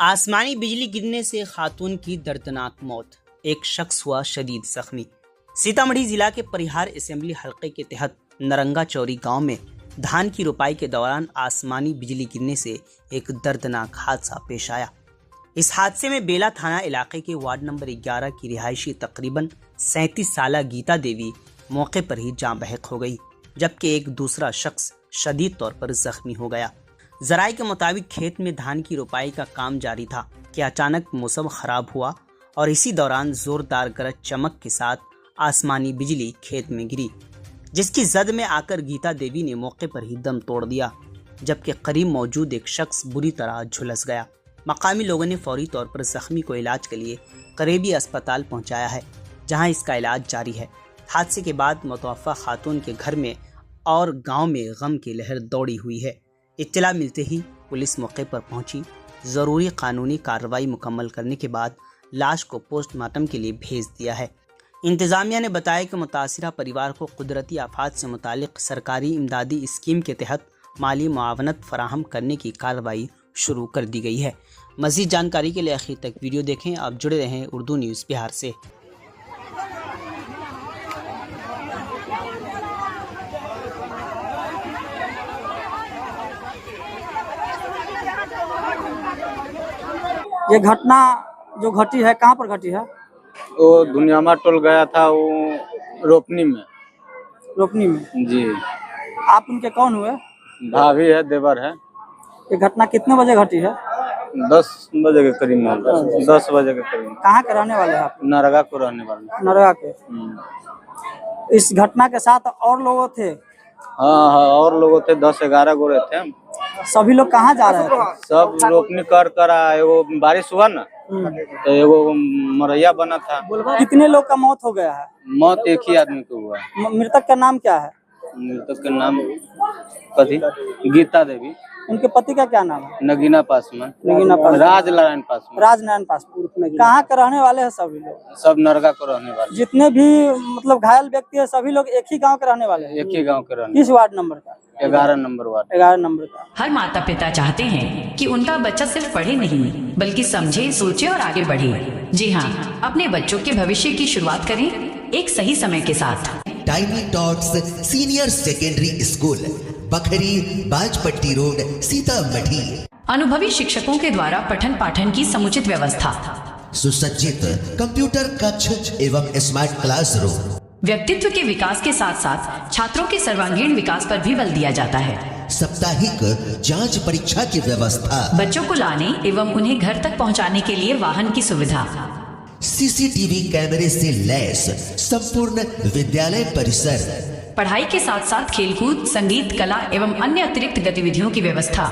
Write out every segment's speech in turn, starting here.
आसमानी बिजली गिरने से खातून की दर्दनाक मौत, एक शख्स हुआ शदीद जख्मी। सीतामढ़ी जिला के परिहार असेंबली हलके के तहत नरंगा चौरी गांव में धान की रुपाई के दौरान आसमानी बिजली गिरने से एक दर्दनाक हादसा पेश आया। इस हादसे में बेला थाना इलाके के वार्ड नंबर 11 की रिहायशी तकरीबन 37 साल गीता देवी मौके पर ही जान बहक हो गई, जबकि एक दूसरा शख्स शदीद तौर पर जख्मी हो गया। जराये के मुताबिक खेत में धान की रुपाई का काम जारी था कि अचानक मौसम खराब हुआ और इसी दौरान जोरदार गरज चमक के साथ आसमानी बिजली खेत में गिरी, जिसकी जद में आकर गीता देवी ने मौके पर ही दम तोड़ दिया, जबकि करीब मौजूद एक शख्स बुरी तरह झुलस गया। मकामी लोगों ने फौरी तौर पर जख्मी को इलाज के लिए करीबी अस्पताल पहुंचाया है, जहां इसका इलाज जारी है। हादसे के बाद मुतवफ़ा खातून के घर में और गांव में गम की लहर दौड़ी हुई है। इत्तला मिलते ही पुलिस मौके पर पहुंची। ज़रूरी कानूनी कार्रवाई मुकम्मल करने के बाद लाश को पोस्टमार्टम के लिए भेज दिया है। इंतज़ामिया ने बताया कि मुतासिरा परिवार को कुदरती आफात से मुतालिक सरकारी इमदादी स्कीम के तहत माली मुआवनत फराहम करने की कार्रवाई शुरू कर दी गई है। मज़ीद जानकारी के लिए आखिर तक वीडियो देखें। आप जुड़े रहें उर्दू न्यूज़ बिहार से। ये घटना जो घटी है कहाँ पर घटी है? वो दुनियामा टोल गया था, वो रोपनी में। रोपनी में? जी। आप उनके कौन हुए? भाभी है, देवर है। ये घटना कितने बजे घटी है? 10 बजे के करीब में। 10 बजे के करीब। कहाँ के रहने वाले हैं आप? नरगा को रहने वाले। नरगा के। इस घटना के साथ और लोग थे? हाँ, और लोग थे, 10-11 गो रहते हैं। सभी लोग कहाँ जा रहे थे? सब रोपनी कर आए। वो बारिश हुआ ना, तो एगो मरैया बना था। कितने लोग का मौत हो गया है? मौत एक ही आदमी को हुआ है। मृतक का नाम क्या है? मृतक का नाम कथी? गीता देवी। उनके पति का क्या नाम है? नगीना पासवान। नगीना पासवान। राजनारायण पासवान। राजनारायण पासवान। कहाँ के रहने वाले हैं सभी लोग? सब नरगा को रहने वाले। जितने भी मतलब घायल व्यक्ति है सभी लोग एक ही गांव के रहने वाले हैं? एक ही गांव के रहने। किस वार्ड नंबर का? 11 नंबर वार्ड। 11 नंबर का। हर माता पिता चाहते हैं कि उनका बच्चा सिर्फ पढ़े नहीं बल्कि समझे, सोचे और आगे बढ़े। जी हाँ, अपने बच्चों के भविष्य की शुरुआत करें एक सही समय के साथ। Tiny Tots Senior Secondary School, Bakhri, Bajpatti Road, Sitamarhi. अनुभवी शिक्षकों के द्वारा पठन पाठन की समुचित व्यवस्था, सुसज्जित कंप्यूटर कक्ष एवं स्मार्ट क्लासरूम। व्यक्तित्व के विकास के साथ साथ छात्रों के सर्वांगीण विकास पर भी बल दिया जाता है। साप्ताहिक जांच परीक्षा की व्यवस्था, बच्चों को लाने एवं उन्हें घर तक पहुंचाने के लिए वाहन की सुविधा, सीसीटीवी कैमरे से लैस संपूर्ण विद्यालय परिसर, पढ़ाई के साथ साथ खेलकूद, संगीत, कला एवं अन्य अतिरिक्त गतिविधियों की व्यवस्था,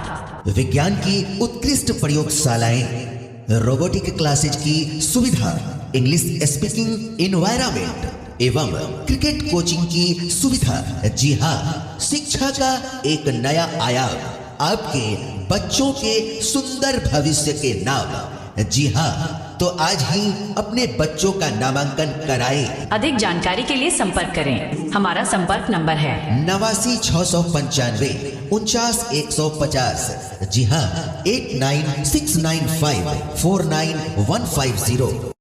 विज्ञान की उत्कृष्ट प्रयोगशालाएं, रोबोटिक क्लासेज की सुविधा, इंग्लिश स्पीकिंग एनवायरनमेंट एवं क्रिकेट कोचिंग की सुविधा। जी हाँ, शिक्षा का एक नया आयाम आपके बच्चों के सुंदर भविष्य के नाम। जी हाँ, तो आज ही अपने बच्चों का नामांकन कराएं। अधिक जानकारी के लिए संपर्क करें। हमारा संपर्क नंबर है 89 695 49 150। जी हाँ, 89 695 49150।